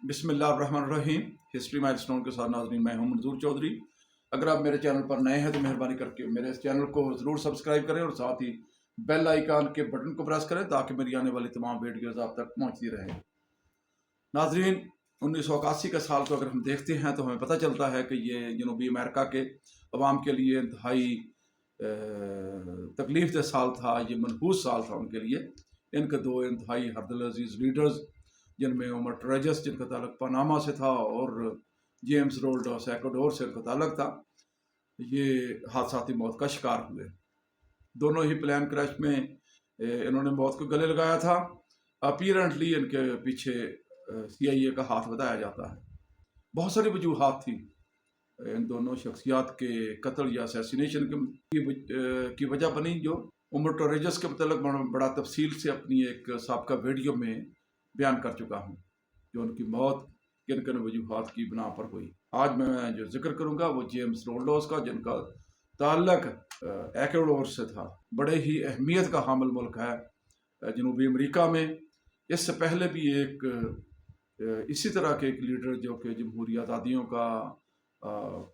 बिस्मिल्लाहिर्रहमानिर्रहीम। History milestone के साथ नाज़रीन, मैं हूं मंजूर चौधरी। अगर आप मेरे चैनल पर नए हैं तो मेहरबानी करके मेरे इस चैनल को ज़रूर सब्सक्राइब करें और साथ ही बेल आइकन के बटन को प्रेस करें ताकि मेरी आने वाली तमाम वीडियोज़ आप तक पहुंचती रहें। नाज़रीन, 1981 का साल को अगर हम देखते हैं तो हमें पता चलता है कि ये जनूबी अमेरिका के अवाम के लिए इंतहाई तकलीफ दह साल था। ये मनहूस साल था उनके लिए। इनके दो इंतहाई हरदिल अजीज़ लीडर्स, जिनमें उमर टोरेजस, जिनका ताल्लुक पनामा से था, और जेम्स रोल्डोस एक्वाडोर से इनका ताल्लुक था, ये हादसाती मौत का शिकार हुए। दोनों ही प्लेन क्रैश में इन्होंने मौत को गले लगाया था। अपीरेंटली इनके पीछे CIA का हाथ बताया जाता है। बहुत सारी वजूहात थी इन दोनों शख्सियात के कत्ल या असैसिनेशन की वजह बनी, जो उमर टोरेजस के मतलब बड़ा तफसील से अपनी एक साबका वीडियो में बयान कर चुका हूँ, जो उनकी मौत किन किन वजूहात की बिना पर हुई। आज मैं जो जिक्र करूँगा वो जेम्स रोल्डोस का, जिनका ताल्लुक एक्वाडोर से था। बड़े ही अहमियत का हामिल मुल्क है जनूबी अमेरिका में। इससे पहले भी एक इसी तरह के एक लीडर जो कि जमहूरी आज़ादियों का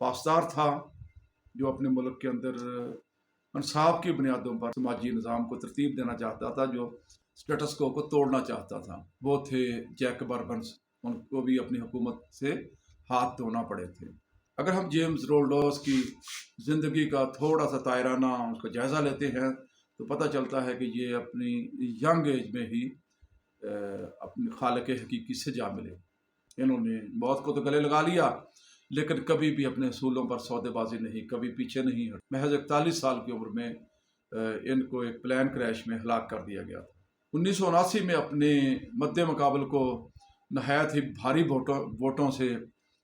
पासदार था, जो अपने मुल्क के अंदर इंसाफ की बुनियादों पर समाजी निज़ाम को तरतीब देना चाहता था, जो स्टेटस को तोड़ना चाहता था। वो थे जैक बर्बन्स। उनको भी अपनी हुकूमत से हाथ धोना पड़े थे। अगर हम जेम्स रोल्डोस की ज़िंदगी का थोड़ा सा तायराना उसका जायज़ा लेते हैं तो पता चलता है कि ये अपनी यंग एज में ही अपने खालिक हकीकी से जा मिले। इन्होंने मौत को तो गले लगा लिया, लेकिन कभी भी अपने असूलों पर सौदेबाजी नहीं, कभी पीछे नहीं हटे। महज 41 साल की उम्र में इनको एक प्लेन क्रैश में हलाक कर दिया गया था। 1979 में अपने मद्दे मुकाबल को नहायत ही भारी वोटों से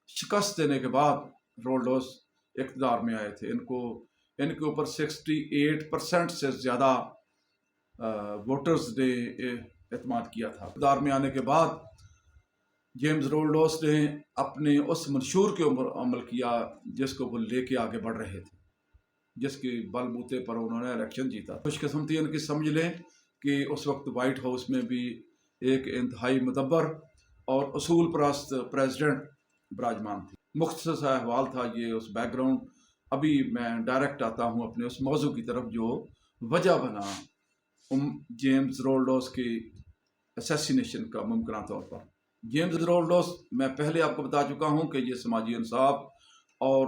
शिकस्त देने के बाद रोल्डोस इक़्तिदार में आए थे। इनके ऊपर 68% से ज़्यादा वोटर्स ने एतमाद किया था। इक़्तिदार में आने के बाद जेम्स रोल्डोस ने अपने उस मंशूर के ऊपर अमल किया जिसको वो लेके आगे बढ़ रहे थे, जिसके बलबूते पर उन्होंने इलेक्शन जीता। खुशकिस्मती इनकी समझ लें कि उस वक्त वाइट हाउस में भी एक इंतहाई मुदब्बर और असूल परस्त प्रेसिडेंट विराजमान थी। मुख्तसर सा अहवाल था ये, उस बैकग्राउंड। अभी मैं डायरेक्ट आता हूँ अपने उस मौजू की तरफ जो वजह बना जेम्स रोल्डोस की असैसिनेशन का मुमकिन तौर पर। जेम्स रोल्डोस, मैं पहले आपको बता चुका हूँ कि ये समाजी इंसाफ और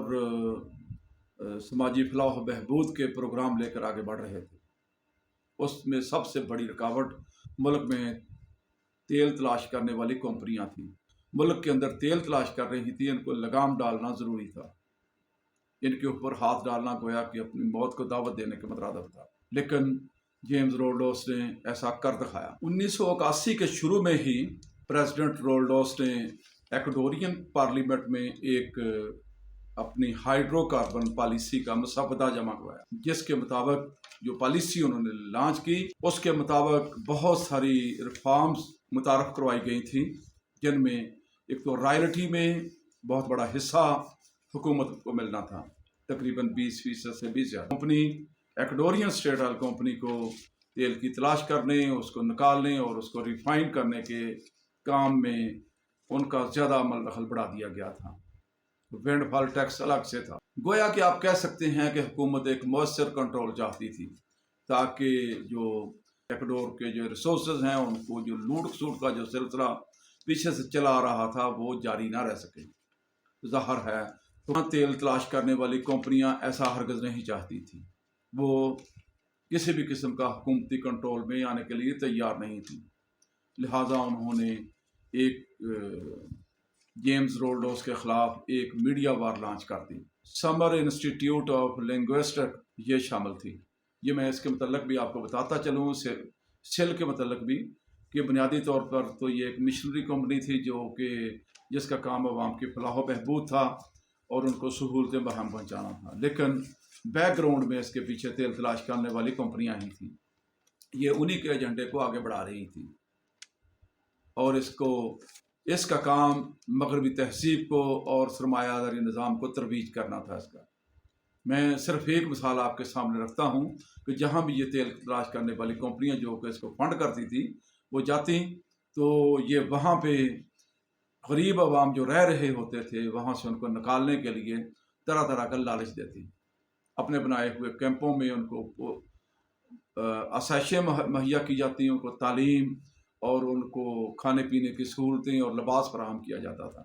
समाजी फलाह बहबूद के प्रोग्राम लेकर आगे बढ़ रहे थे। उसमें सबसे बड़ी रुकावट मुल्क में तेल तलाश करने वाली कंपनियां थीं। मुल्क के अंदर तेल तलाश कर रही थी, इनको लगाम डालना ज़रूरी था। इनके ऊपर हाथ डालना गोया कि अपनी मौत को दावत देने के मुतरादिफ था, लेकिन जेम्स रोल्डोस ने ऐसा कर दिखाया। 1981 के शुरू में ही प्रेसिडेंट रोल्डोस ने एक्वाडोरियन पार्लियामेंट में एक अपनी हाइड्रोकार्बन पॉलिसी का मसवदा जमा करवाया, जिसके मुताबिक जो पॉलिसी उन्होंने लॉन्च की उसके मुताबिक बहुत सारी रिफॉर्म्स मुतारफ़ करवाई गई थी, जिनमें एक तो रॉयल्टी में बहुत बड़ा हिस्सा हुकूमत को मिलना था, तकरीबन 20% से भी ज़्यादा। कंपनी एक्वाडोरियन स्टेट ऑयल कंपनी को तेल की तलाश करने, उसको निकालने और उसको रिफाइन करने के काम में उनका ज़्यादा अमल दखल बढ़ा दिया गया था। विंडफॉल टैक्स अलग से था। गोया कि आप कह सकते हैं कि हुकूमत एक मौसर कंट्रोल चाहती थी, ताकि जो एक्वाडोर के जो रिसोर्सेज हैं उनको जो लूट खसूट का जो सिलसिला पीछे से चला आ रहा था वो जारी ना रह सके। ज़ाहिर है तो तेल तलाश करने वाली कंपनियां ऐसा हरगिज़ नहीं चाहती थी। वो किसी भी किस्म का हुकूमती कंट्रोल में आने के लिए तैयार नहीं थी। लिहाजा उन्होंने एक जेम्स रोल्डोस के ख़िलाफ़ एक मीडिया वार लॉन्च कर दी। समर इंस्टीट्यूट ऑफ लिंग्विस्टिक ये शामिल थी। ये मैं इसके मतलब भी आपको बताता चलूँ, सेल के मतलब भी, कि बुनियादी तौर पर तो ये एक मिशनरी कंपनी थी जो कि जिसका काम अवाम की फलाह बहबूद था और उनको सहूलतें बराहम पहुँचाना था, लेकिन बैकग्राउंड में इसके पीछे तेल तलाश करने वाली कंपनियाँ ही थी। ये उन्हीं के एजेंडे को आगे बढ़ा रही थी और इसका काम मगरबी तहजीब को और सरमायादारी निज़ाम को तरवीज करना था। इसका मैं सिर्फ एक मिसाल आपके सामने रखता हूँ कि जहाँ भी ये तेल तलाश करने वाली कंपनियाँ जो कि इसको फंड करती थी, वो जाती तो ये वहाँ पे غریب عوام جو رہ رہے ہوتے تھے وہاں سے ان کو نکالنے کے لیے طرح طرح کا لالچ دیتی، اپنے بنائے ہوئے کیمپوں میں ان کو آسائشیں مہیا کی جاتی، ان کو تعلیم اور ان کو کھانے پینے کی سہولتیں اور لباس فراہم کیا جاتا تھا،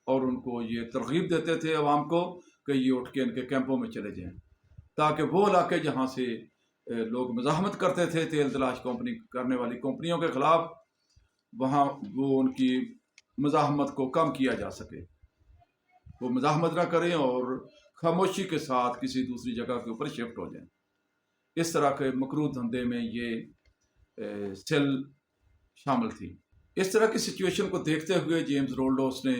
اور ان کو یہ ترغیب دیتے تھے عوام کو کہ یہ اٹھ کے ان کے کیمپوں میں چلے جائیں، تاکہ وہ علاقے جہاں سے لوگ مزاحمت کرتے تھے تیل تلاش کمپنی کرنے والی کمپنیوں کے خلاف، وہاں وہ ان کی مزاحمت کو کم کیا جا سکے، وہ مزاحمت نہ کریں اور خاموشی کے ساتھ کسی دوسری جگہ کے اوپر شفٹ ہو جائیں۔ اس طرح کے مکروہ دھندے میں یہ سیل شامل تھی۔ اس طرح کی سچویشن کو دیکھتے ہوئے جیمز رولڈوس نے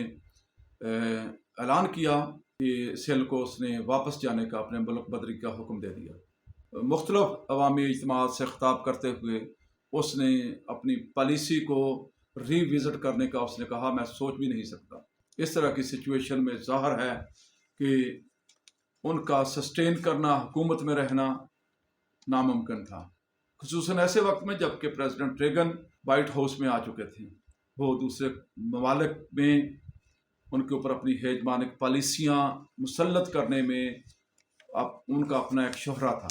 اعلان کیا کہ سیل کو اس نے واپس جانے کا، اپنے ملک بدری کا حکم دے دیا۔ مختلف عوامی اجتماعات سے خطاب کرتے ہوئے اس نے اپنی پالیسی کو ری وزٹ کرنے کا اس نے کہا، میں سوچ بھی نہیں سکتا۔ اس طرح کی سچویشن میں ظاہر ہے کہ ان کا سسٹین کرنا، حکومت میں رہنا ناممکن تھا، خصوصاً ایسے وقت میں جب کہ پریزیڈنٹ ریگن وائٹ ہاؤس میں آ چکے تھے۔ وہ دوسرے ممالک میں ان کے اوپر اپنی ہیجمانک پالیسیاں مسلط کرنے میں ان کا اپنا ایک شہرہ تھا،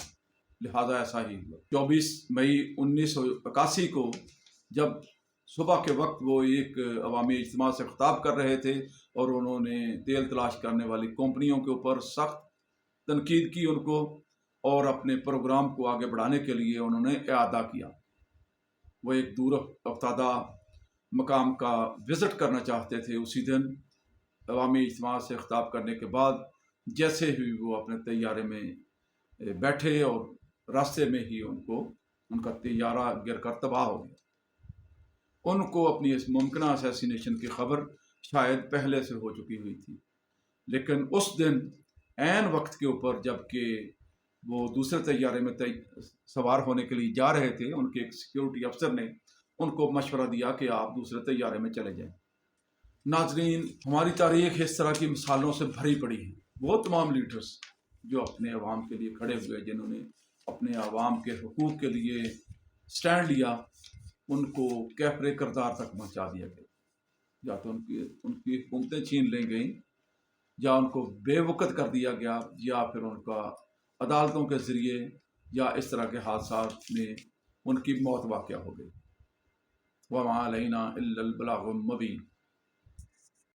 لہذا ایسا ہی ہوا۔ 24 مئی 1981 کو جب صبح کے وقت وہ ایک عوامی اجتماع سے خطاب کر رہے تھے اور انہوں نے تیل تلاش کرنے والی کمپنیوں کے اوپر سخت تنقید کی ان کو، اور اپنے پروگرام کو آگے بڑھانے کے لیے انہوں نے اعادہ کیا۔ وہ ایک دور افتادہ مقام کا وزٹ کرنا چاہتے تھے اسی دن۔ عوامی اجتماع سے خطاب کرنے کے بعد جیسے ہی وہ اپنے طیارے میں بیٹھے اور راستے میں ہی ان کا طیارہ گر کر تباہ ہو گیا۔ ان کو اپنی اس ممکنہ اسیسینیشن کی خبر شاید پہلے سے ہو چکی ہوئی تھی، لیکن اس دن عین وقت کے اوپر جب کہ وہ دوسرے طیارے میں سوار ہونے کے لیے جا رہے تھے، ان کے ایک سیکیورٹی افسر نے ان کو مشورہ دیا کہ آپ دوسرے طیارے میں چلے جائیں۔ ناظرین، ہماری تاریخ اس طرح کی مثالوں سے بھری پڑی ہے۔ وہ تمام لیڈرز جو اپنے عوام کے لیے کھڑے ہوئے، جنہوں نے اپنے عوام کے حقوق کے لیے سٹینڈ لیا، ان کو کیفر کردار تک پہنچا دیا گیا، یا تو ان کی حکومتیں چھین لی گئیں، یا ان کو بے وقت کر دیا گیا، یا پھر ان کا عدالتوں کے ذریعے یا اس طرح کے حادثات میں ان کی موت واقع ہو گئی۔ وَمَا عَلَيْنَا إِلَّا الْبَلَاغُ الْمُبِينُ۔